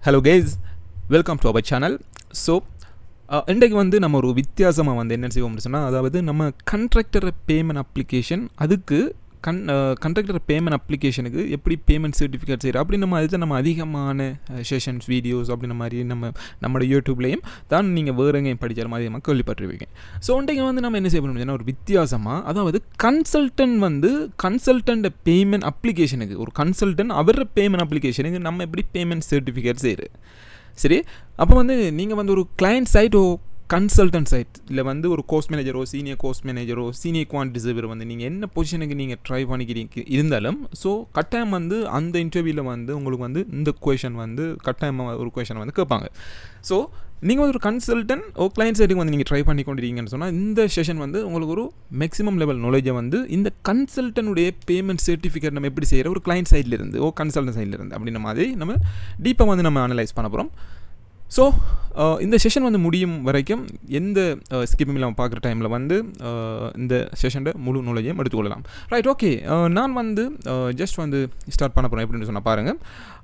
Hello guys, welcome to our channel. So இன்றைக்கு வந்து நம்ம ஒரு வித்தியாசமாக வந்து என்ன செய்வோம்னு சொன்னால், அதாவது நம்ம கண்ட்ராக்டர் பேமெண்ட் அப்ளிகேஷன், அதுக்கு கண்ட்ராக்டர் பேமெண்ட் அப்ளிகேஷனுக்கு எப்படி பேமெண்ட் சர்டிஃபிகேட் செய்கிறோம் அப்படின்ற மாதிரி தான் நம்ம அதிகமான செஷன்ஸ் வீடியோஸ் அப்படின்ற மாதிரி நம்மளோட யூடியூப்லேயும் தான் நீங்கள் வேறு எங்கேயும் படித்தாலும் அதிகமாக கேள்விப்பட்டிருப்பீங்க. ஸோ இன்றைக்கு வந்து நம்ம என்ன செய்ய முடியும்னா, ஒரு வித்தியாசமாக, அதாவது கன்சல்டன்ட் பேமெண்ட் அப்ளிகேஷனுக்கு, ஒரு கன்சல்டன்ட் அவர பேமெண்ட் அப்ளிகேஷனுக்கு நம்ம எப்படி பேமெண்ட் சர்டிஃபிகேட் செய்கிறது. சரி, அப்போ வந்து நீங்கள் வந்து ஒரு கிளையண்ட் சைட்டோ கன்சல்டன்ட் சைட் இல்லை வந்து ஒரு கோர்ஸ் மேனேஜரோ சீனியர் கோர்ஸ் மேனேஜரோ சீனியர் குவான்டிட்டி ரிசர்வர் வந்து நீங்கள் என்ன பொசிஷனுக்கு நீங்கள் ட்ரை பண்ணிக்கிறீங்க இருந்தாலும், ஸோ கட்டாயம் வந்து அந்த இன்டர்வியூவில் வந்து உங்களுக்கு வந்து இந்த கொஷன் வந்து கட்டாயமாக ஒரு கொஷன் வந்து கேட்பாங்க. ஸோ நீங்கள் வந்து ஒரு கன்சல்டன்ட் ஒரு கிளையண்ட் சைட்டுக்கு வந்து நீங்கள் ட்ரை பண்ணி கொண்டிருக்கீங்கன்னு சொன்னால், இந்த செஷன் வந்து உங்களுக்கு ஒரு மேக்ஸிமம் லெவல் நாலேஜை வந்து இந்த கன்சல்டனுடைய பேமெண்ட் சர்டிஃபிகேட் நம்ம எப்படி செய்கிற ஒரு கிளையண்ட் சைட்லேருந்து கன்சல்டன்ட் சைட்லேருந்து அப்படின்ற மாதிரி நம்ம டீப்பாக வந்து நம்ம அனலைஸ் பண்ண போகிறோம். ஸோ இந்த செஷன் வந்து முடியும் வரைக்கும் எந்த ஸ்கிப்பும் இல்லாமல் பார்க்குற டைமில் வந்து இந்த செஷனோட முழு நாலேஜையும் எடுத்துக்கொள்ளலாம். Right, okay. நான் வந்து ஜஸ்ட் வந்து ஸ்டார்ட் பண்ண போகிறேன் எப்படின்னு சொன்னால் பாருங்கள்.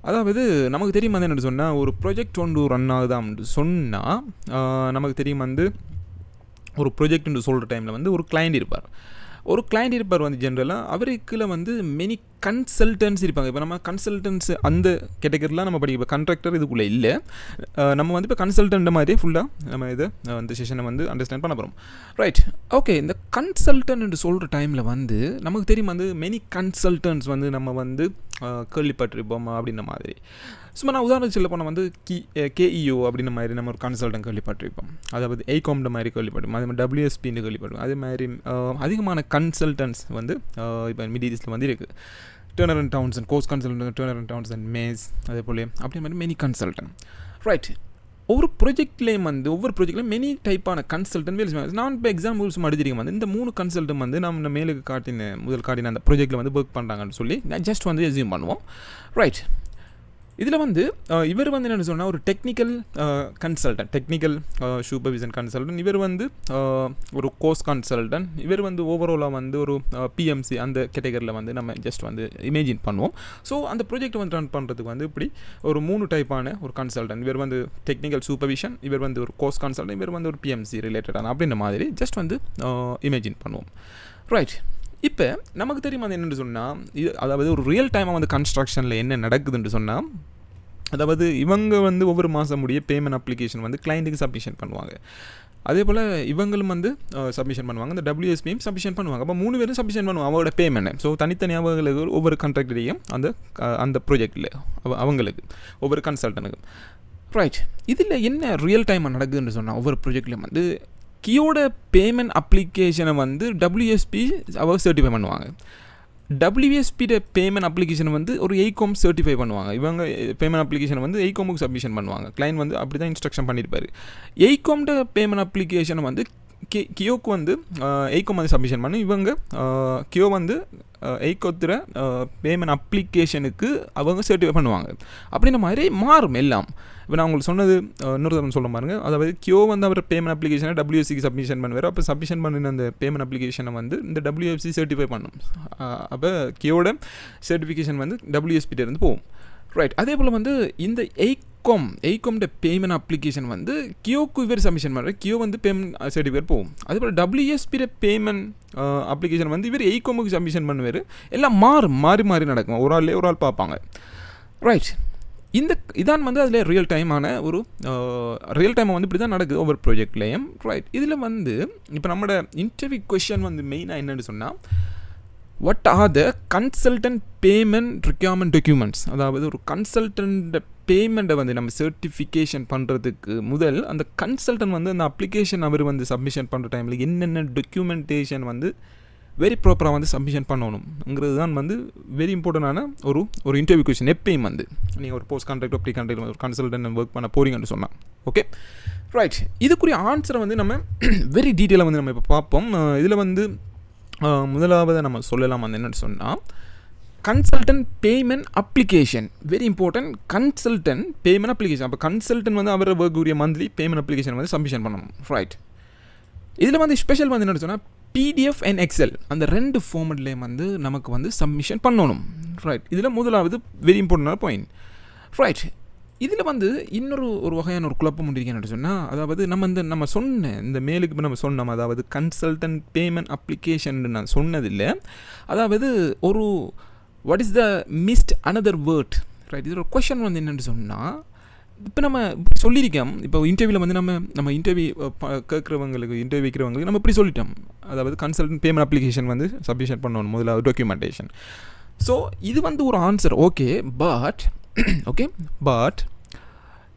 அதாவது நமக்கு தெரியும் வந்து என்னென்னு சொன்னால், ஒரு ப்ராஜெக்ட் ஒன்று ரன் ஆகுதான்னு சொன்னால் நமக்கு தெரியும் வந்து ஒரு ப்ராஜெக்ட்னு சொல்கிற டைமில் வந்து ஒரு கிளைண்ட் இருப்பார். வந்து ஜென்ரலாக அவருக்குள்ள வந்து மெனி கன்சல்டன்ஸ் இருப்பாங்க. இப்போ நம்ம கன்சல்டன்ஸ் அந்த கேட்டகரிலாம் நம்ம படிக்க, இப்போ கண்ட்ராக்டர் இதுக்குள்ளே இல்லை, நம்ம வந்து இப்போ கன்சல்டன்ட் மாதிரியே ஃபுல்லாக நம்ம இதை அந்த செஷனை வந்து அண்டர்ஸ்டாண்ட் பண்ண போகிறோம். Right, okay. இந்த கன்சல்டன்ட் சொல்கிற டைமில் வந்து நமக்கு தெரியும் வந்து மெனி கன்சல்டன்ஸ் வந்து நம்ம வந்து கேள்விப்பட்டிருப்போம் அப்படின்ற மாதிரி. சும்மா நான் உதாரணம் சொல்ல போனால் வந்து கேஇஓ அப்படின்ற மாதிரி நம்ம ஒரு கன்சல்டன்ட் கேள்விப்பட்டிருப்போம். அதாவது ஐகாம்ன்ற மாதிரி கேள்விப்பட்டிருப்போம். அதே மாதிரி WSPன்னு கேள்விப்பட்டிருப்போம். அதே மாதிரி அதிகமான கன்சல்டன்ஸ் வந்து இப்போ மிடில் ஈஸ்ட்டில் வந்து இருக்குது. டர்னர் அண்ட் டவுன்சன் கோர்ஸ் consultant, Turner and Townsend Mace, அதே போல் அப்படி மாதிரி மெனி கன்சல்டன்ட். ரைட், ஒவ்வொரு ப்ராஜெக்ட்லேயும் மெனி டைப்பான கன்சல்டன்ட் வேலை செய்வாங்க. நான் இப்போ எக்ஸாம்பிள்ஸ் அடிச்சிருக்கேன் வந்து இந்த 3 கன்சல்டன் வந்து நம்ம மேலுக்கு காட்டின அந்த ப்ராஜெக்ட்டில் வந்து ஒர்க் பண்ணுறாங்கன்னு சொல்லி நான் ஜஸ்ட் வந்து எஸ்யூம் பண்ணுவோம். ரைட், இதில் வந்து இவர் வந்து என்னென்னு சொன்னால் ஒரு டெக்னிக்கல் சூப்பர்விஷன் கன்சல்டன்ட், இவர் வந்து ஒரு கோர்ஸ் கன்சல்டன்ட், இவர் வந்து ஓவராலாக வந்து ஒரு PMC அந்த கேட்டகரியில் வந்து நம்ம ஜஸ்ட் வந்து இமேஜின் பண்ணுவோம். ஸோ அந்த ப்ராஜெக்ட் வந்து ரன் பண்ணுறதுக்கு வந்து இப்படி ஒரு 3 டைப்பான ஒரு கன்சல்டன்ட், இவர் வந்து டெக்னிக்கல் சூப்பர்விஷன், இவர் வந்து ஒரு கோர்ஸ் கன்சல்டன்ட், இவர் வந்து ஒரு PMC ரிலேட்டடான அப்படின்ற மாதிரி ஜஸ்ட் வந்து இமேஜின் பண்ணுவோம். ரைட், இப்போ நமக்கு தெரியும் அது என்னென்னு சொன்னால், இது அதாவது ஒரு ரியல் டைமாக வந்து கன்ஸ்ட்ரக்ஷனில் என்ன நடக்குதுன்னு சொன்னால், அதாவது இவங்க வந்து ஒவ்வொரு மாதம் முடிய பேமெண்ட் அப்ளிகேஷன் வந்து கிளைண்ட்டுக்கு சப்மிஷன் பண்ணுவாங்க. அதே போல் இவங்களும் வந்து சப்மிஷன் பண்ணுவாங்க, இந்த WSPயும் சப்மிஷன் பண்ணுவாங்க. அப்போ 3 பேரும் சப்மிஷன் பண்ணுவாங்க அவங்களோட பேமெண்ட்டை. ஸோ தனித்தனியாக அவங்களுக்கு ஒவ்வொரு கான்ட்ராக்டையும் அந்த ப்ராஜெக்டில் அவங்களுக்கு ஒவ்வொரு கன்சல்டனுக்கும். ரைட், இதில் என்ன ரியல் டைமாக நடக்குதுன்னு சொன்னால், ஒவ்வொரு ப்ராஜெக்ட்லையும் வந்து கியோட பேமெண்ட் அப்ளிகேஷனை வந்து WSP அவர் சர்டிஃபை பண்ணுவாங்க. WSPட பேமெண்ட் அப்ளிகேஷனை வந்து ஒரு ஐகாம் சர்டிஃபை பண்ணுவாங்க. இவங்க பேமெண்ட் அப்ளிகேஷனை வந்து ஐகாமுக்கு சப்மிஷன் பண்ணுவாங்க. கிளைண்ட் வந்து அப்படி தான் இன்ஸ்ட்ரக்ஷன் பண்ணியிருப்பார். ஐகாம்ட பேமெண்ட் அப்ளிகேஷனை வந்து கியோக்கு வந்து ஐகாம் வந்து சப்மிஷன் பண்ணி, இவங்க கியோ வந்து ஐகோத்துற பேமெண்ட் அப்ளிகேஷனுக்கு அவங்க சர்டிஃபை பண்ணுவாங்க. அப்படின்ற மாதிரி மாறும் எல்லாம். இப்போ நான் உங்களுக்கு சொன்னது இன்னொரு தரம் சொல்ல பாருங்க. அதாவது கியோ வந்து அவர் பேமெண்ட் அப்ளிகேஷனை WSCக்கு சப்மிஷன் பண்ணுவார். அப்போ சப்மிஷன் பண்ணின அந்த பேமெண்ட் அப்ளிகேஷனை வந்து இந்த WSC சர்டிஃபை பண்ணும். அப்போ கியோட சர்டிஃபிகேஷன் வந்து WSPட்டேருந்து போகும். ரைட், அதே போல் வந்து இந்த ஐகாம்ட பேமெண்ட் அப்ளிகேஷன் வந்து கியோக்கு இவர் சப்மிஷன் பண்ணுறாரு, கியோ வந்து பேமெண்ட் சர்டிஃபிகேட் போகும். அதே போல் WSPட பேமெண்ட் அப்ளிகேஷன் வந்து இவர் ஐகாமுக்கு சப்மிஷன் பண்ணுவார். எல்லாம் மாறி நடக்கும். ஒரு ஆள் பார்ப்பாங்க. ரைட், இதான் வந்து அதில் ரியல் டைமாக வந்து இப்படி தான் நடக்குது ஒவ்வொரு ப்ராஜெக்ட்லேயும். ரைட், இதில் வந்து இப்போ நம்மளோட இன்டர்வியூ கொஸ்டின் வந்து மெயினாக என்னென்னு சொன்னால், what are the consultant payment requirement documents. அதாவது ஒரு கன்சல்டன்ட் பேமெண்ட்டை வந்து நம்ம சர்டிஃபிகேஷன் பண்ணுறதுக்கு முதல் அந்த கன்சல்டன்ட் வந்து அந்த அப்ளிகேஷன் அவர் வந்து சப்மிஷன் பண்ணுற டைமில் என்னென்ன டாக்குமெண்டேஷன் வந்து வெரி ப்ராப்பராக வந்து சப்மிஷன் பண்ணணுங்கிறது தான் வந்து வெரி இம்பார்ட்டண்டான ஒரு இன்டர்வியூ கொஸ்டின். எப்பயும் வந்து நீங்கள் ஒரு போஸ்ட் கான்ட்ராக்ட் ப்ரீ கான்ட்ராக்ட் ஒரு கன்சல்டன்ட் ஒர்க் பண்ண போறீங்கன்னு சொன்னால், ஓகே ரைட், இதுக்குரிய ஆன்சரை வந்து நம்ம வெரி டீட்டெயிலாக வந்து நம்ம இப்போ பார்ப்போம். இதில் வந்து முதலாவது நம்ம சொல்லலாம் வந்து என்னென்னு சொன்னால், consultant payment application very important. Consultant payment application, அப்போ கன்சல்டன்ட் வந்து அவரை ஒர்க் கூடிய மந்த்லி பேமெண்ட் அப்ளிகேஷன் வந்து சப்மிஷன் பண்ணணும். ரைட், இதில் வந்து ஸ்பெஷல் வந்து என்னென்னு சொன்னால் PDF and Excel அந்த 2 ஃபார்மெட்லேயும் வந்து நமக்கு வந்து சப்மிஷன் பண்ணணும். ரைட், இதில் முதலாவது வெரி இம்பார்ட்டன்டான பாயிண்ட். ரைட், இதில் வந்து ஒரு வகையான ஒரு குழப்பம் முடியுதுன்னு சொன்னால், அதாவது நம்ம சொன்ன இந்த மேலுக்கு இப்போ நம்ம சொன்னோம், அதாவது கன்சல்டன்ட் பேமெண்ட் அப்ளிகேஷன் நான் சொன்னதில்லை. அதாவது ஒரு what is the mist another word, right? இது ஒரு கொஷன் வந்து என்னென்னு சொன்னால், இப்போ நம்ம சொல்லியிருக்கோம், இப்போ இன்டர்வியூவில் வந்து நம்ம இன்டர்வியூ இன்டர்வியூ வைக்கிறவங்களுக்கு நம்ம இப்படி சொல்லிட்டோம், அதாவது கன்சல்டன்ட் பேமெண்ட் அப்ளிகேஷன் வந்து சப்மிஷன் பண்ணணும் முதலாவது டாக்குமெண்டேஷன். ஸோ இது வந்து ஒரு ஆன்சர், ஓகே. பட்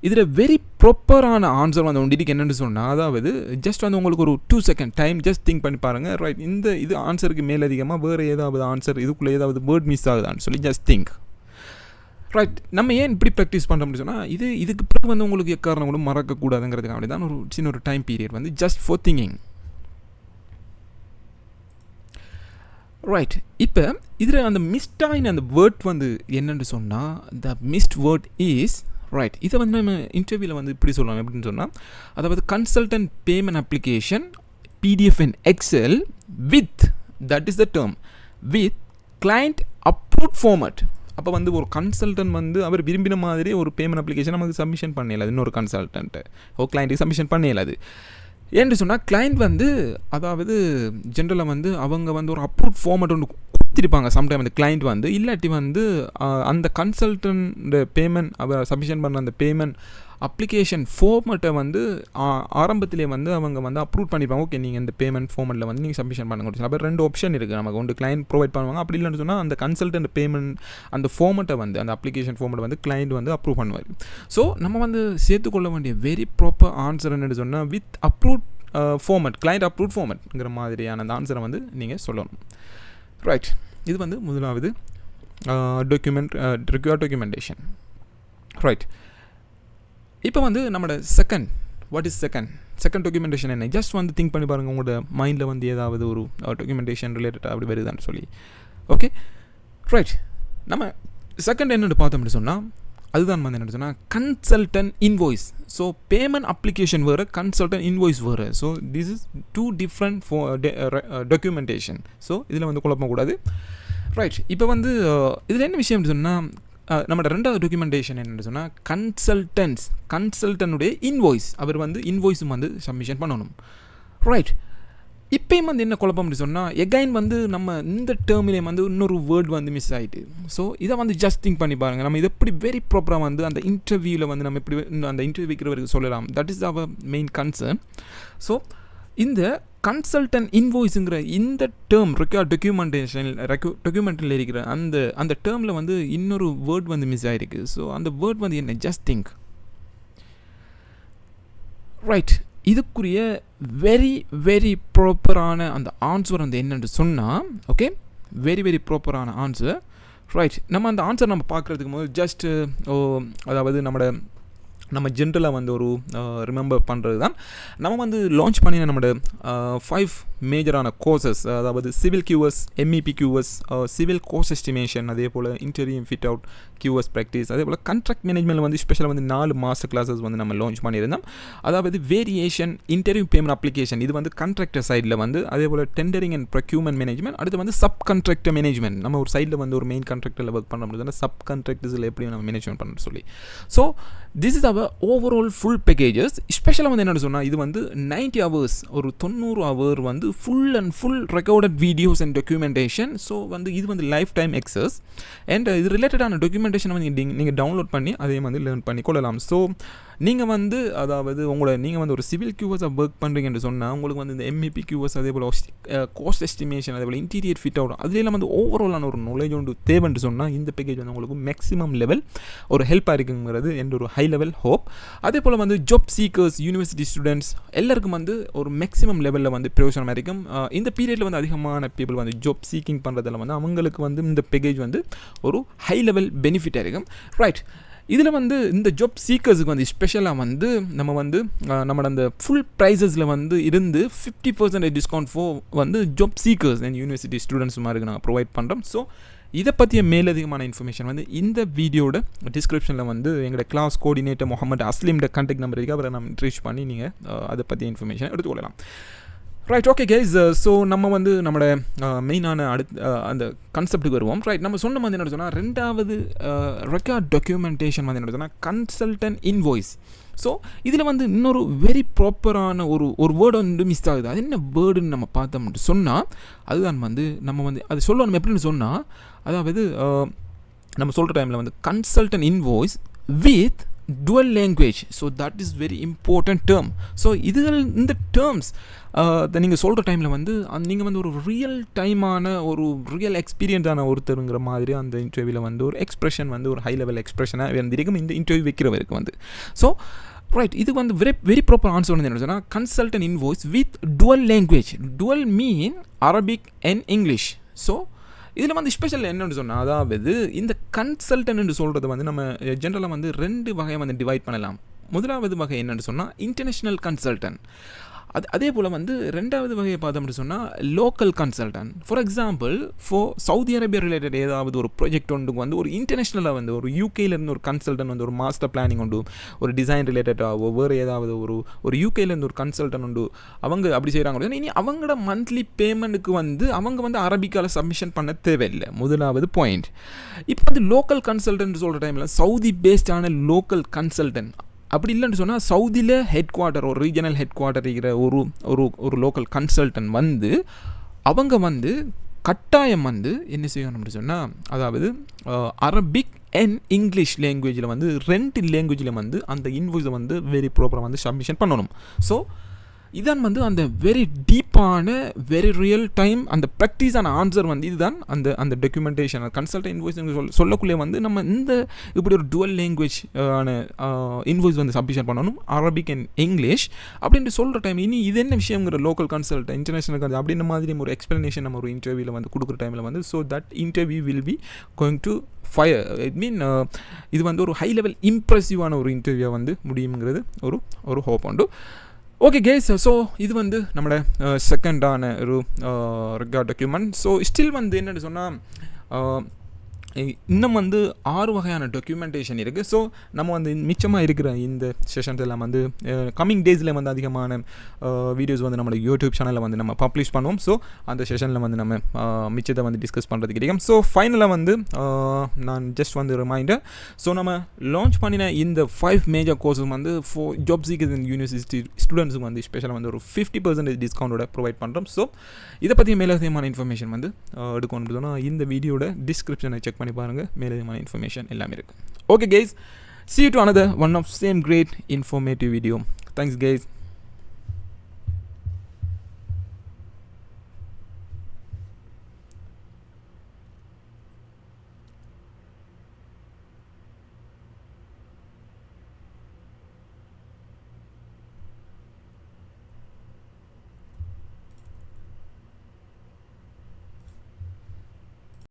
இதில் வெரி ப்ராப்பரான ஆன்சர் வந்து ஒன்றிக்கு என்னென்னு சொன்னால், அதாவது ஜஸ்ட் வந்து உங்களுக்கு ஒரு 2 செகண்ட் டைம் ஜஸ்ட் திங்க் பண்ணி பாருங்கள், ரைட்? இது ஆன்சருக்கு மேலதிகமாக வேறு ஏதாவது ஆன்சர் இதுக்குள்ளே ஏதாவது வேர்ட் மிஸ் ஆகுதான்னு சொல்லி ஜஸ்ட் திங்க், ரைட்? நம்ம ஏன் இப்படி ப்ராக்டிஸ் பண்ணுறோம்னு சொன்னால், இதுக்கு பிறகு வந்து உங்களுக்கு எக்காரணம் கூட மறக்கக்கூடாதுங்கிறதுக்காக தான் ஒரு சின்ன ஒரு டைம் பீரியட் வந்து ஜஸ்ட் ஃபார் திங்கிங், ரைட்? இப்போ இதில் அந்த மிஸ்டாயின் அந்த வேர்ட் வந்து என்னென்னு சொன்னால், த மிஸ்ட் வேர்ட் இஸ், ரைட்? இதை வந்து நம்ம இன்டர்வியூவில் வந்து இப்படி சொல்லலாம், எப்படின்னு சொன்னால், அதாவது consultant payment application PDF and Excel with, that is the term, with client approved format. அப்போ வந்து ஒரு கன்சல்டன்ட் வந்து அவர் விரும்பின மாதிரி ஒரு பேமெண்ட் அப்ளிகேஷன் நமக்கு சப்மிஷன் பண்ணலாது, இன்னொரு கன்சல்டன்ட்டு கிளைண்ட்டுக்கு சப்மிஷன் பண்ணலாது. ஏன்னு சொன்னால், கிளைண்ட் வந்து அதாவது ஜென்ரலாக வந்து அவங்க வந்து ஒரு அப்ரூவ்ட் ஃபார்மட் ஒன்று கொடுத்துருப்பாங்க சம்டைம் அந்த கிளைண்ட் வந்து, இல்லாட்டி வந்து அந்த கன்சல்டன்ட் பேமெண்ட் அவர் சப்மிஷன் பண்ண அந்த பேமெண்ட் அப்ளிகேஷன் ஃபார்மெட்டை வந்து ஆரம்பத்திலே வந்து அவங்க வந்து அப்ரூவ் பண்ணிப்பாங்க, ஓகே நீங்கள் இந்த பேமெண்ட் ஃபார்மெட்டில் வந்து நீங்கள் சப்மிஷன் பண்ணுங்க. அப்போ 2 ஆப்ஷன் இருக்குது நமக்கு, ஒன்று கிளைண்ட் ப்ரொவைட் பண்ணுவாங்க, அப்படி இல்லைன்னு சொன்னால் அந்த கன்சல்டன்ட் பேமெண்ட் அந்த ஃபார்மெட்டை வந்து அந்த அப்ளிகேஷன் ஃபார்மெட்டை வந்து கிளைண்ட் வந்து அப்ரூவ் பண்ணுவார். ஸோ நம்ம வந்து சேர்த்துக்கொள்ள வேண்டிய வெரி ப்ராப்பர் ஆன்சர் என்னென்னு சொன்னால், with approved format, client approved ஃபார்மெட்ங்கிற மாதிரியான அந்த ஆன்சரை வந்து நீங்கள் சொல்லணும், ரைட்? இது வந்து முதலாவது ரிக்வயர்ட் டாக்குமெண்டேஷன், ரைட்? இப்போ வந்து நம்மளோட வாட் இஸ் செகண்ட் டாக்குமெண்டேஷன் என்ன? ஜஸ்ட் வந்து திங்க் பண்ணி பாருங்கள், உங்களோட மைண்டில் வந்து ஏதாவது ஒரு டாக்குமெண்டேஷன் ரிலேட்டடாக அப்படி வருதான்னு சொல்லி, ஓகே, ரைட்? நம்ம செகண்ட் என்னென்னு பார்த்தோம்னு சொன்னால், அதுதான் வந்து என்னென்னு சொன்னால் consultant invoice. So payment application வேறு, கன்சல்டன்ட் இன்வாய்ஸ் வேறு. So this is 2 different documentation. So இதில் வந்து குழப்பக்கூடாது, ரைட்? இப்போ வந்து இதில் என்ன விஷயம்னு சொன்னால், நம்மளோட 2வது டாக்குமெண்டேஷன் என்னென்னு சொன்னால், கன்சல்டனுடைய இன்வாய்ஸ், அவர் வந்து இன்வாய்ஸும் வந்து சப்மிஷன் பண்ணணும், ரைட்? இப்போயும் வந்து என்ன குழப்பம்னு சொன்னால், எகைன் வந்து நம்ம இந்த டேர்மிலே வந்து இன்னொரு வேர்ட் வந்து மிஸ் ஆகிட்டு. ஸோ இதை வந்து ஜஸ்ட் திங்க் பண்ணி பாருங்கள், நம்ம இதை எப்படி வெரி ப்ராப்பராக வந்து அந்த இன்டர்வியூவில் வந்து நம்ம எப்படி அந்த இன்டர்வியூ வைக்கிறவருக்கு சொல்லலாம். That is our main concern. So இந்த கன்சல்டன்ட் இன்வாய்ஸுங்கிற இந்த டேர்ம் டாக்குமெண்ட்டில் இருக்கிற அந்த டேர்மில் வந்து இன்னொரு வேர்ட் வந்து மிஸ் ஆகிருக்கு. ஸோ அந்த வேர்ட் வந்து என்ன? Just think, right? இதுக்குரிய வெரி ப்ராப்பரான அந்த ஆன்சர் வந்து என்னென்று சொன்னால், ஓகே, வெரி ப்ராப்பரான ஆன்சர், ரைட்? நம்ம அந்த ஆன்சர் நம்ம பார்க்குறதுக்கு போது ஜஸ்ட் அதாவது நம்ம ஜென்ரலாக வந்து ஒரு ரிமெம்பர் பண்ணுறது தான், நம்ம வந்து லான்ச் பண்ணின நம்மளோட 5 மேஜரான கோர்சஸ், அதாவது civil QS, MEP QS, civil course estimation, அதே போல் interior fit out QS practice, அதே போல் கான்ட்ராக்ட் மேனேஜ்மெண்ட் வந்து ஸ்பெஷலாக வந்து 4 மாஸ்டர் கிளாஸஸ் வந்து நம்ம லான்ச் பண்ணியிருந்தோம். அதாவது வேரியேஷன், இன்டர்வியூ பேமெண்ட் அப்ளிகேஷன், இது வந்து கான்ட்ராக்டர் சைடில் வந்து, அதே போல் டெண்டரிங் அண்ட் ப்ரொக்யூர்மெண்ட் மேனேஜ்மெண்ட், அடுத்து வந்து சப் கான்ட்ராக்டர் மேனேஜ்மெண்ட். நம்ம ஒரு சைடில் வந்து ஒரு மெயின் கான்ட்ராக்டரில் ஒர்க் பண்ண முடியாது, சப் கான்ட்ராக்டர்ஸில் எப்படி நம்ம மேனேஜ்மெண்ட் பண்ணணும்னு சொல்லி. So this is our overall full packages. ஸ்பெஷலாக வந்து என்னென்னு சொன்னால், இது வந்து 90 hours, ஒரு 90 hour வந்து full and full recorded videos and documentation. So வந்து இது வந்து லைஃப் டைம் எக்ஸஸ் அண்ட் இது ரிலேட்டடான டாக்குமெண்டேஷன் வந்து நீங்கள் டவுன்லோட் பண்ணி அதே வந்து லேர்ன் பண்ணி கொள்ளலாம். ஸோ நீங்கள் வந்து அதாவது நீங்கள் வந்து ஒரு சிவில் QS ஒர்க் பண்ணுறீங்கன்னு சொன்னால், உங்களுக்கு வந்து இந்த MEP QS, அதே போல் காஸ்ட் எஸ்டிமேஷன், அதே போல் இன்டீரியர் ஃபிட் அவுட், அதுலாம் வந்து ஓவராலான ஒரு நாலேஜ் ஒன்று தேவைன்னு சொன்னால், இந்த பேக்கேஜ் வந்து உங்களுக்கு மேக்ஸிமம் லெவல் ஒரு ஹெல்ப்பாக இருக்குங்கிறது என்ற ஒரு ஹை லெவல் ஹோப். அதே போல் வந்து ஜாப் சீக்கர்ஸ், யூனிவர்சிட்டி ஸ்டூடெண்ட்ஸ் எல்லாருக்கும் வந்து ஒரு மேக்ஸிமம் லெவலில் வந்து பிரயோஜனமாக இருக்கும். இந்த பீரியடில் வந்து அதிகமான பீப்புள் வந்து ஜாப் சீக்கிங் பண்ணுறதில் வந்து அவங்களுக்கு வந்து இந்த பேக்கேஜ் வந்து ஒரு ஹை லெவல் பெனிஃபிட்டாக இருக்கும், ரைட்? இதில் வந்து இந்த ஜாப் சீக்கர்ஸுக்கு வந்து ஸ்பெஷலாக வந்து நம்ம வந்து நம்மளோட அந்த ஃபுல் ப்ரைஸஸில் வந்து இருந்து 50% டிஸ்கவுண்ட் வந்து job seekers and university students மாதிரி நாங்கள் ப்ரொவைட் பண்ணுறோம். ஸோ இதை பற்றிய மேலதிகமான இன்ஃபர்மேஷன் வந்து இந்த வீடியோட டிஸ்கிரிப்ஷனில் வந்து எங்களோட கிளாஸ் கோஆர்டினேட்டர் முகமது அஸ்லீமோட கான்டாக்ட் நம்பர் இருக்குது, அவரை நம்ம ரீச் பண்ணி நீங்கள் அதை பற்றிய இன்ஃபர்மேஷன் எடுத்துக்கொள்ளலாம், ரைட். ஓகே கைஸ், ஸோ நம்ம வந்து நம்மளோட மெயினான அந்த கான்செப்ட்டுக்கு வருவோம். ரைட், நம்ம சொன்ன மாதிரி என்ன சொன்னால் ரெண்டாவது ரெக்கார்ட் டாக்குமெண்டேஷன் வந்து என்ன சொன்னால் கன்சல்டன்ட் இன்வாய்ஸ். ஸோ இதில் வந்து இன்னொரு வெரி ப்ராப்பரான ஒரு வேர்டு வந்து மிஸ் ஆகுது. அது என்ன வேர்டுன்னு நம்ம பார்த்தோம்னு சொன்னால் அதுதான் வந்து நம்ம வந்து அது சொல்லணும் எப்படின்னு சொன்னால், அதாவது நம்ம சொல்கிற டைமில் வந்து consultant invoice with dual language. So that is very important term. So இந்த டேர்ம்ஸ் நீங்கள் சொல்கிற டைமில் வந்து நீங்கள் வந்து ஒரு ரியல் டைமான ஒரு ரியல் எக்ஸ்பீரியன்ஸான ஒருத்தருங்கிற மாதிரி அந்த இன்டர்வியூவில் வந்து ஒரு எக்ஸ்ப்ரெஷன் வந்து ஒரு ஹை லெவல் எக்ஸ்ப்ரெஷனாக இருந்திருக்கும் இந்த இன்டர்வியூ வைக்கிறவருக்கு வந்து. ஸோ ரைட், இது வந்து வெரி ப்ராப்பர் ஆன்சர் வந்து என்ன சொன்னால் consultant invoice with dual language. dual mean Arabic and English. So இதில் வந்து ஸ்பெஷல் என்னென்னு சொன்னால், அதாவது இந்த கன்சல்டன்ட்னு சொல்கிறது வந்து நம்ம ஜென்ரலாக வந்து 2 வகையை வந்து டிவைட் பண்ணலாம். முதலாவது வகை என்னென்னு சொன்னால் இன்டர்நேஷ்னல் கன்சல்டன்ட். அதே போல் வந்து ரெண்டாவது வகையை பார்த்தோம்னு சொன்னால் local consultant. For example Saudi Arabia related ஏதாவது ஒரு ப்ராஜெக்ட் ஒன்றுக்கு வந்து ஒரு இன்டர்நேஷ்னலாக வந்து ஒரு யூகேலேருந்து ஒரு கன்சல்டன்ட் வந்து ஒரு மாஸ்டர் பிளானிங் உண்டு, ஒரு டிசைன் ரிலேட்டடாக வேறு ஏதாவது ஒரு யூகேலேருந்து ஒரு கன்சல்டன்ட் உண்டு, அவங்க அப்படி செய்கிறாங்க. இனி அவங்களோட மந்த்லி பேமெண்ட்டுக்கு வந்து அவங்க வந்து அரபிக்கால் சப்மிஷன் பண்ண தேவையில்லை. முதலாவது பாயிண்ட். இப்போ வந்து லோக்கல் கன்சல்டன்ட் சொல்கிற டைமில் சவுதி பேஸ்டான லோக்கல் கன்சல்டன்ட் அப்படி இல்லைன்னு சொன்னால் சவுதியில் ஹெட் குவார்ட்டர் ஒரு ரீஜனல் ஹெட் குவார்ட்டர் இருக்கிற ஒரு லோக்கல் கன்சல்டன்ட் வந்து அவங்க வந்து கட்டாயம் வந்து என்ன செய்யணும்னு சொன்னால், அதாவது அரபிக் அண்ட் இங்கிலீஷ் லாங்குவேஜில் வந்து 2 லாங்குவேஜில் வந்து அந்த இன்வாய்ஸை வந்து வெரி ப்ராப்பராக வந்து சப்மிஷன் பண்ணணும். ஸோ இதான் வந்து அந்த வெரி டீப்பான வெரி ரியல் டைம் அந்த ப்ராக்டிஸான ஆன்சர் வந்து இதுதான் அந்த டாக்குமெண்டேஷன் கன்சல்டன்ட் இன்வாய்ஸ் சொல்லக்குள்ளே வந்து நம்ம இந்த இப்படி ஒரு டுவல் லாங்குவேஜ் ஆன இன்வாய்ஸ் வந்து சப்மிஷன் பண்ணணும், அரபிக் அண்ட் இங்கிலீஷ் அப்படின்ட்டு சொல்கிற டைம். இனி இது என்ன விஷயங்கிற லோக்கல் கன்சல்ட் இன்டர்நேஷனல் கன்சல்ட் அப்படின்ற மாதிரி ஒரு எக்ஸ்ப்ளனேஷன் நம்ம ஒரு இன்டர்வியூவில் வந்து கொடுக்குற டைமில் வந்து so that interview will be going to fire. It mean இது வந்து ஒரு ஹை லெவல் இம்ப்ரெசிவான ஒரு இன்டர்வியூவாக வந்து முடியுங்கிறது ஒரு ஹோப் உண்டு. ஓகே கேஸ், ஸோ இது வந்து நம்மளோட செகண்டான ஒரு ரெக்கார்ட் டாக்குமெண்ட். ஸோ ஸ்டில் வந்து என்னென்னு சொன்னால் இன்னும் வந்து 6 வகையான டாக்குமெண்டேஷன் இருக்குது. ஸோ நம்ம வந்து மிச்சமாக இருக்கிற இந்த செஷன்ஸ் எல்லாம் வந்து கம்மிங் டேஸில் வந்து அதிகமான வீடியோஸ் வந்து நம்மளோட யூடியூப் சேனலில் வந்து நம்ம பப்ளிஷ் பண்ணுவோம். ஸோ அந்த செஷனில் வந்து நம்ம மிச்சத்தை வந்து டிஸ்கஸ் பண்ணுறதுக்கு கிடைக்கும். ஸோ ஃபைனலாக வந்து நான் ஜஸ்ட் வந்து ரிமைண்டர், ஸோ நம்ம லான்ச் பண்ணின இந்த 5 மேஜர் கோர்ஸஸ் வந்து ஜாப் சீக்கர்ஸ் அண்ட் யூனிவர்சிட்டி ஸ்டூடெண்ட்ஸுக்கு வந்து ஸ்பெஷலாக வந்து ஒரு 50% டிஸ்கவுண்டோட ப்ரொவைட் பண்ணுறோம். ஸோ இதை பற்றி மேலதிகமான இன்ஃபர்மேஷன் வந்து எடுக்கணும்னு சொன்னால் இந்த வீடியோட டிஸ்கிரிப்ஷனை செக் பண்ணி பாருங்கள், மேலதிகமான இன்ஃபர்மேஷன் எல்லாமே இருக்குது. Okay guys, see you to another one of same great informative video. Thanks guys.